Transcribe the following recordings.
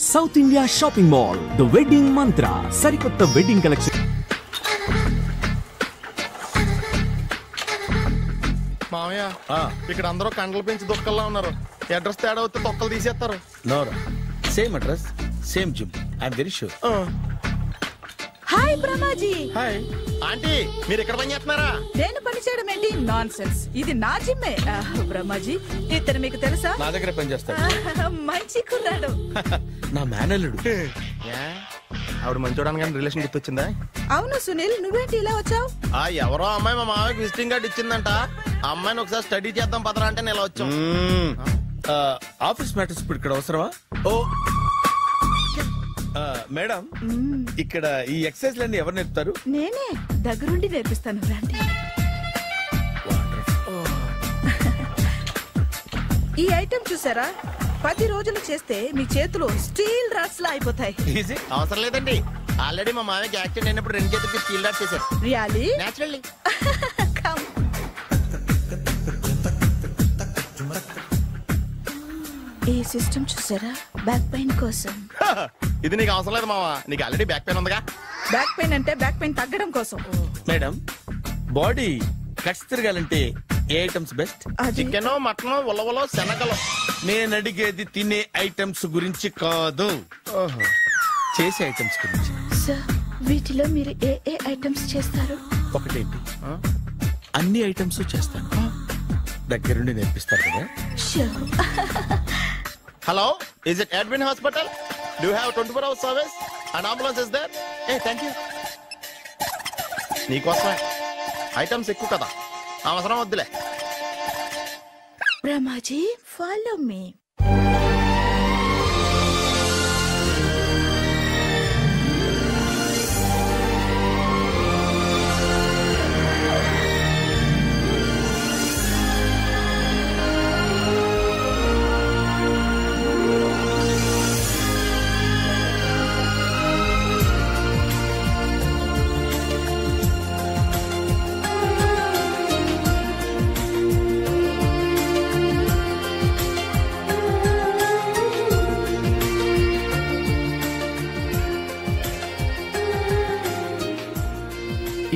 South India shopping mall the wedding మంత్ర సరికొత్త wedding collection. మామయ్య ఇక్కడ అందరూ కండలు పెంచి దుక్కల్లా ఉన్నారు. అడ్రస్ తేడా వస్తే తొక్కలు తీసేస్తారు. నోరా same address same gym I'm very sure. Hi Brahmaji. Hi aunty, మీరు ఇక్కడ పని చేస్తున్నారా? నేను పని చేయడం ఏంటి? Nonsense. ఇది నా జిమ్మే. బ్రహ్మాజీ ఇతను మీకు తెలుసా? నా దగ్గర పని చేస్తాడు. మంచి కుర్రాడు. నా మేనల్లుడు. ఆవిడ మంచోడానికి కానీ రిలేషన్ గుర్తొచ్చిందా? అవును సునీల్, నువ్వేంటి ఇలా వచ్చావు? ఎవరో అమ్మాయి మా మామయ్యకి విజిటింగ్ కార్డు ఇచ్చిందంట. ఆ అమ్మాయిని ఒకసారి స్టడీ చేద్దాం పదరా అంటే నేను ఇలా వచ్చాం. ఆఫీస్ మ్యాటర్స్ ఇప్పుడు ఇక్కడ అవసరమా? ఓ మేడం, ఇక్కడ ఈ ఎక్సర్సైజ్ లన్నీ ఎవరు నేర్పుతారు? నేనే దగ్గరుండి నేర్పిస్తాను, రండి. ఈ ఐటెం చూసారా? 10 రోజులు చేస్తే మీ చేతులు స్టీల్ రాట్స్ లా అయిపోతాయి. అవసరం లేదండి, ఆల్రెడీ మా మామయ్యకి యాక్సిడెంట్ అయినప్పుడు 2 చేతులకి స్టీల్ డాట్ చేశారు. రియల్లీ? నేచురల్లీ. కమ్. ఈ సిస్టమ్ చూసారా? బ్యాక్ పెయిన్ కోసం. ఇది నీకు అవసరం లేదు మావా, నీకు ఆల్రెడీ బ్యాక్ పెయిన్ ఉందిగా. బ్యాక్ పెయిన్ అంటే బ్యాక్ పెయిన్ తగ్గడం కోసం. మేడం, బాడీ కట్స్ తిరగాలంటే ఏ ఐటమ్స్ బెస్ట్? చికెన్, మటన్, ఉలవలో, శనగలు. నేను అడిగేది తినే ఐటమ్స్ గురించి కాదు, చేసే ఐటమ్స్ గురించి. సార్, వీటిలో మీరు ఏ ఏ ఐటమ్స్ చేస్తారు? ఒకటేంటి, అన్ని ఐటమ్స్ చేస్తాను. దగ్గరుండి నేర్పిస్తారు కదా. Hello, is it admin hospital? Do you have 24 hours service and ambulance is there? Thank you. నీకోసమే ఐటమ్స్ ఎక్కువ కదా, అవసరం వద్దులే. Brahmaji, follow me.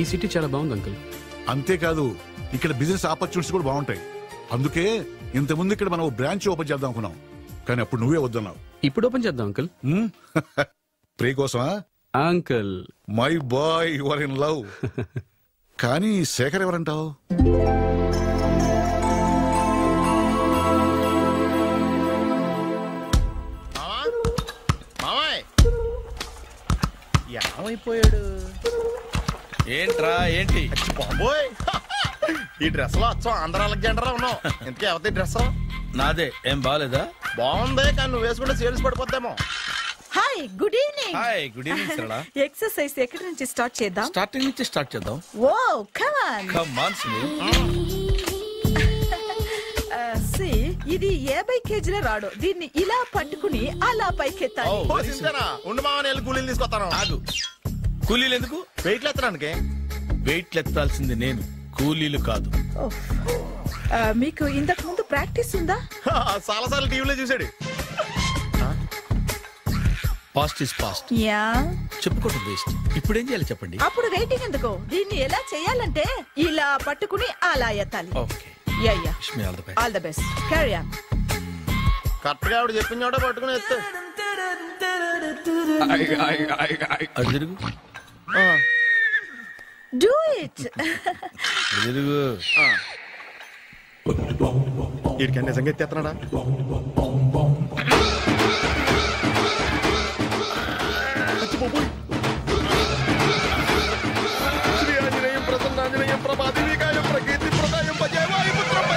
ఈ సిటీ చాలా బాగుంది అంకుల్. అంతేకాదు, ఇక్కడ బిజినెస్ ఆపర్చునిటీస్ కూడా బాగుంటాయి. అందుకే ఇంతకుముందు ఇక్కడ మనం బ్రాంచ్ ఓపెన్ చేద్దాం అనుకున్నాం, కానీ అప్పుడు నువ్వే వద్దన్నావు. ఇప్పుడు ఓపెన్ చేద్దాం అంకుల్. ప్రే కోసమా? Uncle, my boy, you are in love. కానీ శేఖర్ ఎవరంటావు? ఏమైపోయాడు? ఏంట్రా ఏంటి? బాబోయ్, ఈ డ్రెస్ లో వచ్చాం ఆంధ్ర అలెగ్జాండర్ ఉన్నావు. ఇంతకీ ఎవరి డ్రెస్? నాదే. ఏం బాగాలేదా? బాగుంది, కానీ నువ్వు వేసుకుంటే సేల్స్ పడిపోద్దేమో. Hi, good evening. Hi, good evening Sarala. Exercise ఎక్కడి నుంచి స్టార్ట్ చేద్దాం? స్టార్టింగ్ నుంచి స్టార్ట్ చేద్దాం. Oh come on. Come on Sunil. ఇది 50 kg రాడు. దీన్ని ఇలా పట్టుకుని అలా పైకెత్తాలి. ఉండు మామ, నేను కూలీలు తీసుకొస్తాను. ఆగు, కూలీలు ఎందుకు? వెయిట్ ఎత్తడానికి. వెయిట్ ఎత్తాల్సింది నేను, కూలీలు కాదు. మీకు ఇంతకు ముందు ప్రాక్టీస్ ఉందా? చాలా సార్లు టీవీలో చూసాడు. Past is past. యా, చెప్పుకోవడం వేస్ట్. ఇప్పుడు ఏం చేయాలి చెప్పండి. అప్పుడు వెయిటింగ్ ఎందుకు? దీన్ని ఎలా చేయాలంటే ఇలా పట్టుకుని అలా ఎత్తాలి. Okay, yeah yeah, all the best. Carry on. Correct గా ఆవిడ చెప్పిన చోట పట్టుకుని ఎత్తు. అది తిరుగు. Do it. తిరుగు. వీడికి నిజంగా ఎత్తేస్తున్నాడా? శ్రీ ఆంజనేయం ప్రసన్నాంజనేయం ప్రభాదివికాయం ప్రకీర్తి ప్రదాయం భజేవాయు పుత్రం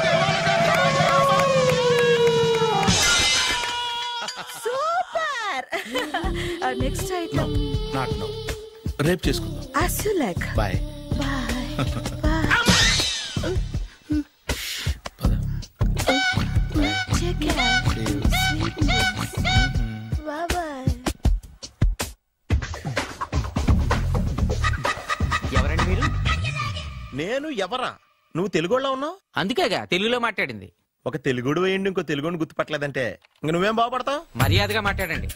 super. Next item not now, రేపు చేసుకుందాం. as you like. Bye. Bye. Bye. Take care. Sweet dreams. Bye bye. ఎవరండి మీరు? నేను ఎవరా? నువ్వు తెలుగులో ఉన్నావు? అందుకేగా తెలుగులో మాట్లాడింది. ఒక తెలుగుడు వేయండి ఇంకో తెలుగుని గుర్తుపట్టలేదంటే ఇంక నువ్వేం బాగుపడతావు? మర్యాదగా మాట్లాడండి.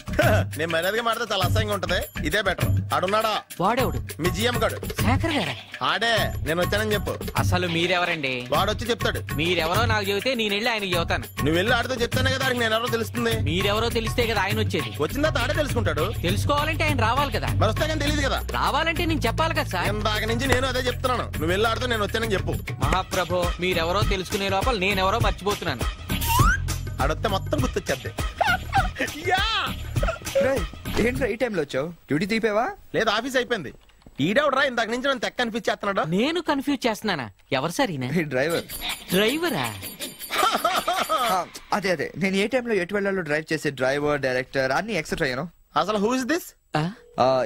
నేను మర్యాదగా మాట్లాడితే చాలా అసహ్యంగా ఉంటది. ఇదే బెటర్. ఆడున్నాడా? వాడేవుడు? మీ జిఎం గాడు. శేఖర్ గారా? ఆడే. నేను వచ్చానని చెప్పు. అసలు మీరెవరండి? వాడొచ్చి చెప్తాడు. మీరెవరో నాకు చెబితే నేను వెళ్ళి ఆయనకి చెబుతాను. నువ్వు వెళ్ళి ఆడితో చెప్తానే కదా నేను ఎవరో తెలుస్తుంది. మీరెవరో తెలిస్తే కదా ఆయన వచ్చేది. వచ్చిన తర్వాత ఆడే తెలుసుకుంటాడు. తెలుసుకోవాలంటే ఆయన రావాలి కదా. మరి వస్తే కానీ తెలియదు కదా. రావాలంటే నేను చెప్పాలి కదా సార్. ఇందాక నుంచి నేను అదే చెప్తున్నాను. నువ్వు వెళ్ళి ఆడితో నేను వచ్చానని చెప్పు. మహాప్రభు, మీరెవరో తెలుసుకునే లోపల నేనెవరో మర్చిపోతున్నాను. ఆడొస్తే మొత్తం గుర్తొచ్చేద్ది. ఏంట్రా ఈ టైంలో వచ్చావు? డ్యూటీ తీపేవా? లేదు, ఆఫీస్ అయిపోయింది. ఈడెవడరా ఇందాక నుంచి నన్ను తెక్క అనిపించేస్తున్నాడు. నేను కన్ఫ్యూజ్ చేస్తున్నానా? ఎవరు సార్ ఈయన? డ్రైవర్. డ్రైవరా? అదే నేను ఏ టైంలో ఎటు వెళ్ళాలో డ్రైవ్ చేసే డ్రైవర్, డైరెక్టర్ అన్ని ఎక్సెట్రా యూనో. అసలు హూ ఇస్ దిస్?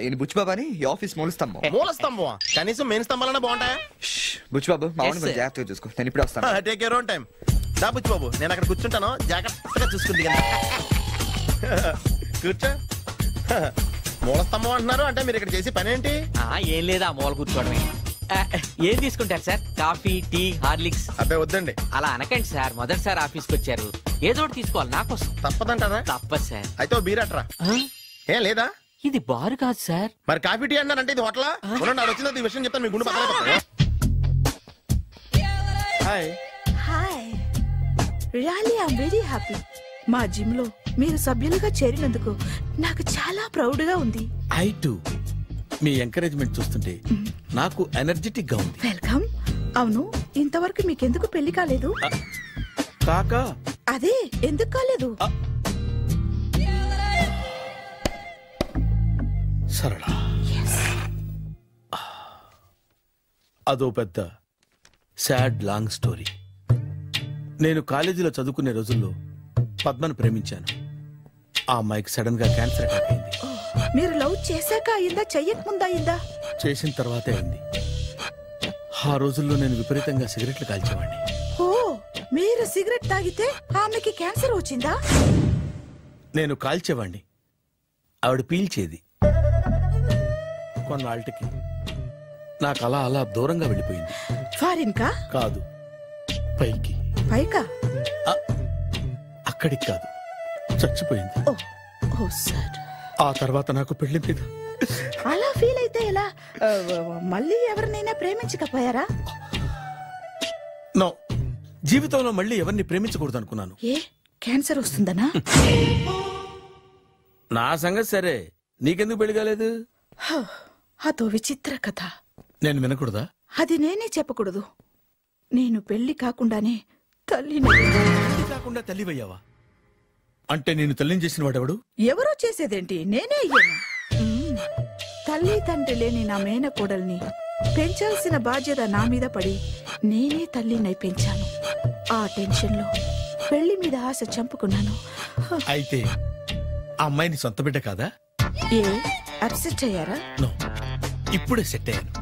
ఈయన బుచ్చిబాబు అని ఈ ఆఫీస్ మూల స్తంభం. మూల స్తంభం? కనీసం మెయిన్ స్తంభాలనే బాగుంటాయా? బుచ్చిబాబు మా Yes, sir. జాగ్రత్తగా చూసుకో. నేను ఇప్పుడే వస్తాను. Take your own time. దా బుచ్చి బాబు, నేను అక్కడ కూర్చుంటాను, జాగ్రత్తగా చూసుకుంది. కూర్చో. మూల స్తంభం అంటున్నారు అంటే మీరు ఇక్కడ చేసే పని ఏంటి? ఏం లేదా, మూల కూర్చోవడమే. ఏం తీసుకుంటారు సార్? Coffee, tea, Horlicks? అబ్బాయి వద్దండి. అలా అనకండి సార్, మొదటిసారి ఆఫీస్కి వచ్చారు, ఏదో ఒకటి తీసుకోవాలి నాకోసం. తప్పదంటారా? తప్పదు సార్. అయితే బీరట్రా. ఏం లేదా? ఇది బారు కాదు సార్. మరి కాఫీ టీ అన్నారంటే ఇది హోటలా? నాడు వచ్చింది ఈ విషయం చెప్తాను, మీ గుండె పక్కన. Hi. Hi, really I'm very happy. మా జిమ్ లో మీరు సభ్యులుగా చేరినందుకు నాకు చాలా ప్రౌడ్ గా ఉంది. I to. మీ ఎంకరేజ్మెంట్ చూస్తుంటే నాకు ఎనర్జెటిక్ గా ఉంది. వెల్కమ్. అవును, ఇంతవరకు మీకెందుకు పెళ్లి కాలేదు? కాకా అదే ఎందుకు కాలేదు? సరళ, అదో పెద్ద సాడ్ లాంగ్ స్టోరీ. నేను కాలేజీలో చదువుకునే రోజుల్లో పద్మను ప్రేమించాను. ఆ అమ్మాయికి సడన్ గా క్యాన్సర్ అటాక్ అయింది. మీరు లవ్ చేశాక అయిందా, చెయ్యక ముందా అయిందా? చేసిన తర్వాతే అయింది. ఆ రోజుల్లో నేను విపరీతంగా సిగరెట్లు కాల్చేవాడిని. ఓ, మీరు సిగరెట్ తాగితే ఆమెకి క్యాన్సర్ వచ్చిందా? నేను కాల్చేవాణ్ణి, ఆవిడ పీల్చేది. కొన్నాళ్ళకి నాకు అలా అలా దూరంగా వెళ్ళిపోయింది. ఫారిన్ కా? కాదు, పైకి. పైకా? అక్కడికి కాదు, చచ్చిపోయింది. ఓ సార్. ఆ తర్వాత నాకు పెళ్లి మీద. అలా ఫీల్ అయితే ఎలా? మళ్ళీ ఎవరినైనా ప్రేమించకపోయారా? నో, జీవితంలో మళ్ళీ ఎవరిని ప్రేమించకూడదు అనుకున్నాను. ఏ, క్యాన్సర్ వస్తుందనా? నా సంగతి సరే, నీకెందుకు పెళ్లి కాలేదు? అదో విచిత్ర కథ. నేను వినకూడదా? అది నేనే చెప్పకూడదు. నేను పెళ్లి కాకుండానే తల్లిని. పెళ్లి కాకుండా తల్లివయ్యావా? అంటే నేను తల్లిని చేసిన వాడెవడు? ఎవరో చేసేదేంటి, నేనే అయ్యాను. తల్లి తండ్రి లేని నా మేనకోడల్ని పెంచాల్సిన బాధ్యత నా మీద పడి నేనే తల్లినై పెంచాను. ఆ టెన్షన్ లో పెళ్లి మీద ఆశ చంపుకున్నాను. అయితే ఆ అమ్మాయిని సొంత బిడ్డ కాదా? ఏ, అప్సెట్ అయ్యారా? నో, ఇప్పుడే సెట్ అయ్యాను.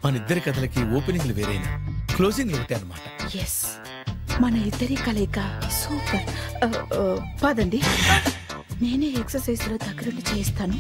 మన ఇద్దరి కథలకి ఓపెనింగ్లు వేరైనా క్లోజింగ్లు ఒకటే అన్నమాట. ఎస్, మన ఇద్దరి కలయిక సూపర్. పదండి, నేనే ఎక్సర్సైజ్ లో దగ్గరుండి చేయిస్తాను.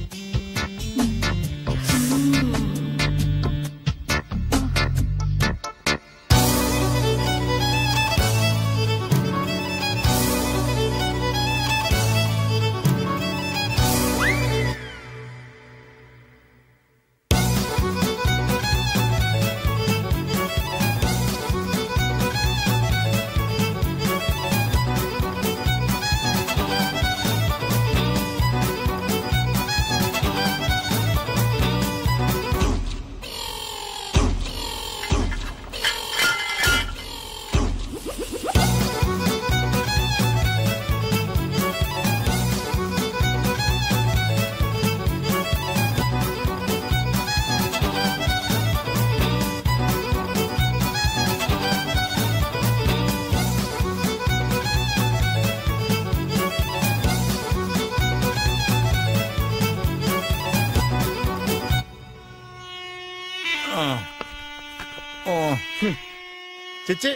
చిచ్చి,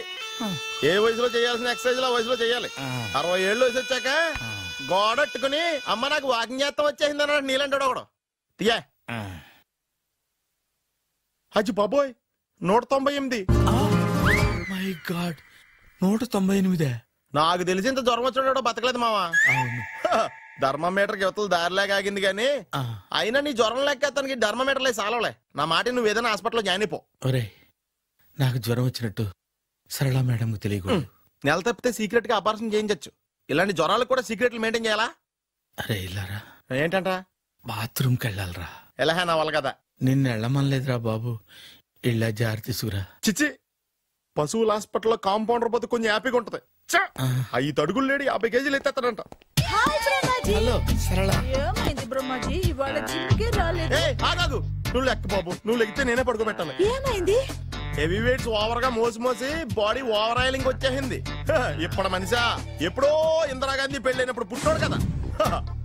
ఏ వయసులో చేయాల్సిన ఎక్సర్సైజ్ ఆ వయసులో చేయాలి. 60 ఏళ్ళు వయసు వచ్చాక గోడట్టుకుని అమ్మ నాకు వాకింగ్ చేస్తాం వచ్చేసింది అన్నాడు నీలంటాడు ఒకడు. తీయా అచ్చి బాబోయ్, 198. My God, 198. నాకు తెలిసి ఇంత జ్వరం వచ్చాడో బతకలేదు మావా. అవును. ధర్మమీటర్ యువతలు దారిలాగా ఆగింది గానీ అయినా నీ జ్వరం లెక్క తనకి ధర్మమీటర్లే సాలవలే. నా మాట నువ్వు ఏదైనా హాస్పిటల్లో జాయిన్ అయిపో. ఒరే, నాకు జ్వరం వచ్చినట్టు సరళ మేడంకు తెలియకూడదు. నెల తప్పితే సీక్రెట్ గా ఆపరేషన్ చేయించచ్చు. ఇలాంటి జ్వరాలకు కూడా సీక్రెట్లు మెయింటైన్ చేయాలా? అరే ఇల్లారా, ఏంటంట? బాత్రూమ్కి వెళ్ళాలరా. ఎలా నా వాళ్ళ కదా. నిన్ను వెళ్ళమనలేదురా బాబు. ఇళ్ళ జారి తీసుకురా. చిచ్చి, పశువుల హాస్పిటల్లో కాంపౌండర్ పోతే కొంచెం హ్యాపీగా ఉంటది. 5 అడుగులు లేడి 50 కేజీలు ఎత్తేస్తాడంట. హలో సరళ. ఏమైంది బ్రహ్మాజీ, ఇవాళ జిమ్కే రాలేదు? ఆగాదు, నువ్వు లెక్క బాబు. నువ్వు లెక్కితే నేనే పడుకోబెట్టాలి. ఏమైంది? హెవీ వెయిట్స్ ఓవర్ గా మోసి బాడీ ఓవర్ ఆయిలింగ్ వచ్చేసింది. ఇప్పుడు మనిషా ఎప్పుడో ఇందిరాగాంధీ పెళ్ళైనప్పుడు పుట్టాడు కదా.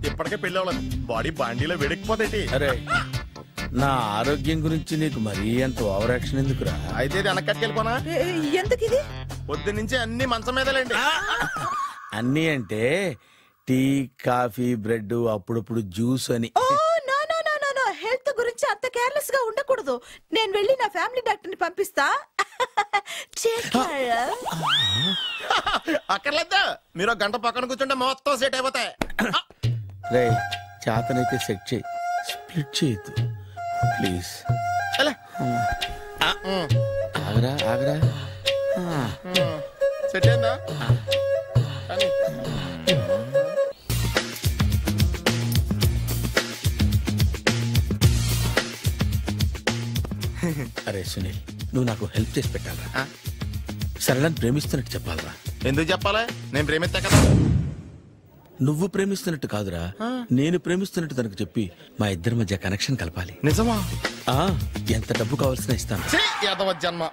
ఇప్పటికే పెళ్ళి అవ్వలేదు. బాడీ బాండీలో వెడికిపోతేటి. అరే, నా ఆరోగ్యం గురించి నీకు మరీ అంత ఓవర్ యాక్షన్ ఎందుకురా? అయితే వెనకట్టుకెళ్ళిపోనా? ఎందుకిది? పొద్దు నుంచి అన్ని మంచం మీదలేండి. అన్నీ అంటే టీ, కాఫీ, బ్రెడ్, అప్పుడప్పుడు జ్యూస్ అని. హెల్త్ గురించి అంత కేర్లెస్ గా ఉండకూడదు. నేను వెళ్ళి నా ఫ్యామిలీ డాక్టర్ ని పంపిస్తా. అక్కర్లేదు, మీరు 1 గంట పక్కన కూర్చుంటే మొత్తం సెట్ అయిపోతాయి. రే, చేతనైతే సెట్ చేయి, స్ప్లిట్ చేయొద్దు ప్లీజ్. ఆగరా ఆగరా. సెట్ అయిందా? అరే సునీల్, నువ్వు నాకు హెల్ప్ చేసి పెట్టాలరా. సరళని ప్రేమిస్తున్నట్టు చెప్పాలరా. ఎందుకు చెప్పాలి? నేను ప్రేమిస్తా కదా. నువ్వు ప్రేమిస్తున్నట్టు కాదురా, నేను ప్రేమిస్తున్నట్టు తనకు చెప్పి మా ఇద్దరి మధ్య కనెక్షన్ కలపాలి. నిజమా? ఎంత డబ్బు కావాల్సిన ఇస్తాను. యాదవ జన్మ.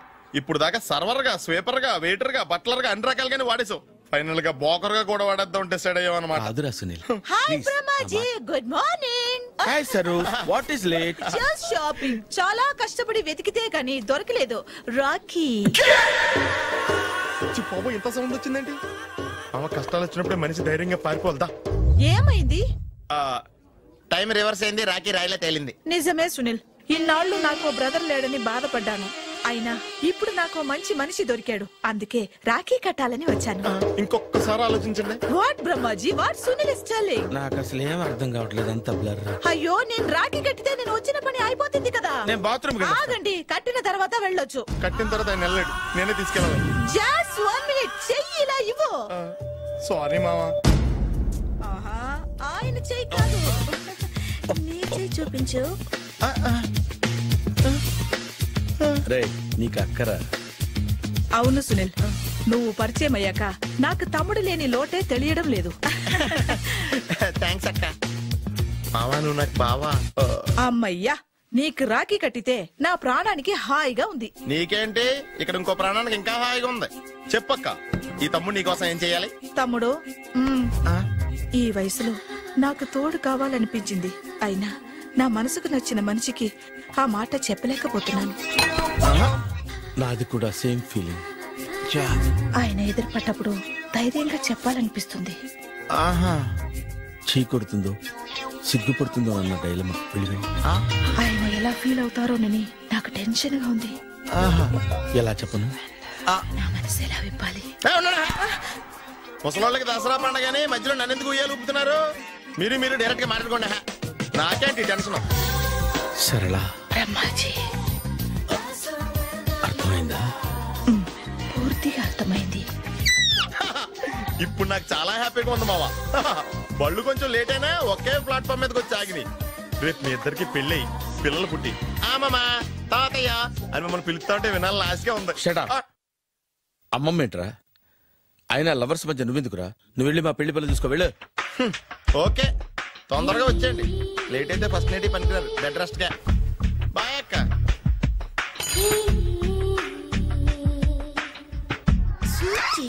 ఇప్పుడు దాకా సర్వర్ గా, స్వీపర్ గా, వెయిటర్ గా, బట్లర్ గా అన్ని రకాలుగానే వాడేసావు. ఫైనల్ గా బోకర్ గా కూడా వాడేద్దాం డిసైడ్ అయ్యావు అనమాట. కాదురా Sunil. Hi Brahmaji, good morning. Hi sir, what is late? Just shopping. చాలా కష్టపడి వెతికితే కానీ దొరకలేదు. రాఖీ. బాబు, ఇంత సౌండ్ వచ్చిందేంటి? అమ్మ, కష్టాలు వచ్చినప్పుడు మనిషి ధైర్యంగా పారిపోవాలదా. ఏమైంది? టైం రివర్స్ అయింది. రాఖీ రాయిలా తేలింది. నిజమే సునీల్, ఇన్నాళ్ళు నాకు బ్రదర్ లేడని బాధపడ్డాను. అయినా ఇప్పుడు నాకు మంచి మనిషి దొరికాడు. అందుకే రాఖీ కట్టాలని వచ్చాను. ఇంకొకసారి ఆలోచించండి. What Brahmaji, what Sunil is telling? నాకు అసలు ఏం అర్థం కావట్లేదు, అంత బ్లర్. అయ్యో, నేను రాఖీ కట్టితే నేను వచ్చిన పని అయిపోతుంది కదా. నేను బాత్రూమ్ ఆగండి, కట్టిన తర్వాత వెళ్ళొచ్చు. కట్టిన తర్వాత ఆయన వెళ్ళాడు, నేనే తీసుకెళ్ళాలి. జస్ట్ 1 minute, చెయ్యి ఇలా ఇవ్వు. సారీ మామా. ఆహా, ఆయన చెయ్యి కాదు, నీ చెయ్యి చూపించు. రే, నీకు అక్కరా? అవును సునీల్, నువ్వు పరిచయం అయ్యాక నాకు తమ్ముడు లేని లోటే తెలియడం లేదు. థ్యాంక్స్ అక్క. మావా, నువ్వు నాకు బావా. అమ్మయ్యా, నీకు రాఖీ కట్టితే నా ప్రాణానికి హాయిగా ఉంది. నీకేంటి, ఇక్కడ ఇంకో ప్రాణానికి ఇంకా హాయిగా ఉంది. చెప్పక్క, ఈ తమ్ముడు నీకోసం ఏం చెయ్యాలి? తమ్ముడు, ఈ వయసులో నాకు తోడు కావాలనిపించింది. అయినా నా మనసుకు నచ్చిన మనిషికి ఆ మాట చెప్పలేకపోతున్నాను. నాది కూడా సేమ్ ఫీలింగ్. ఆయన ఎదురుపడ్డప్పుడు ధైర్యంగా చెప్పాలనిపిస్తుంది. చీ కొడుతుందో సిగ్గుపడుతుందో అన్న డైలమా. ఆయన ఎలా ఫీల్ అవుతారోనని నాకు టెన్షన్ గా ఉంది. ఎలా చెప్పను? నా మనసు ఎలా విప్పాలి? ముసలోళ్ళకి దసరా పండగని మధ్యలో నన్ను ఎందుకు ఉయ్యాలు ఊపుతున్నారు? మీరు డైరెక్ట్ గా మాట్లాడుకోండి. నాకేంటి టెన్షన్? సరళ, బ్రహ్మాజీ, అర్థమైందా? పూర్తిగా అర్థమైంది. ఇప్పుడు నాకు చాలా హ్యాపీగా ఉంది మావా. బళ్ళు కొంచెం లేట్ అయినా ఒకే ప్లాట్ఫామ్ మీదకి వచ్చి ఆగినాయి. రేపు మీ ఇద్దరికి పెళ్ళి పిల్లలు పుట్టి మామా తాతయ్య అని మమ్మల్ని పిలుస్తా ఉంటే వినాలి లాస్ట్గా ఉంది. అమ్మమ్మ ఏంట్రా? ఆయన లవర్స్ మధ్య నువ్వెందుకురా? నువ్వు వెళ్ళి మా పెళ్లి పిల్లలు చూసుకో, వెళ్ళు. ఓకే, తొందరగా వచ్చేయండి. లేట్ అయితే ఫస్ట్ నైట్ పనికిరారు. బెడ్ రెస్ట్ గా. బాయ్ అక్క.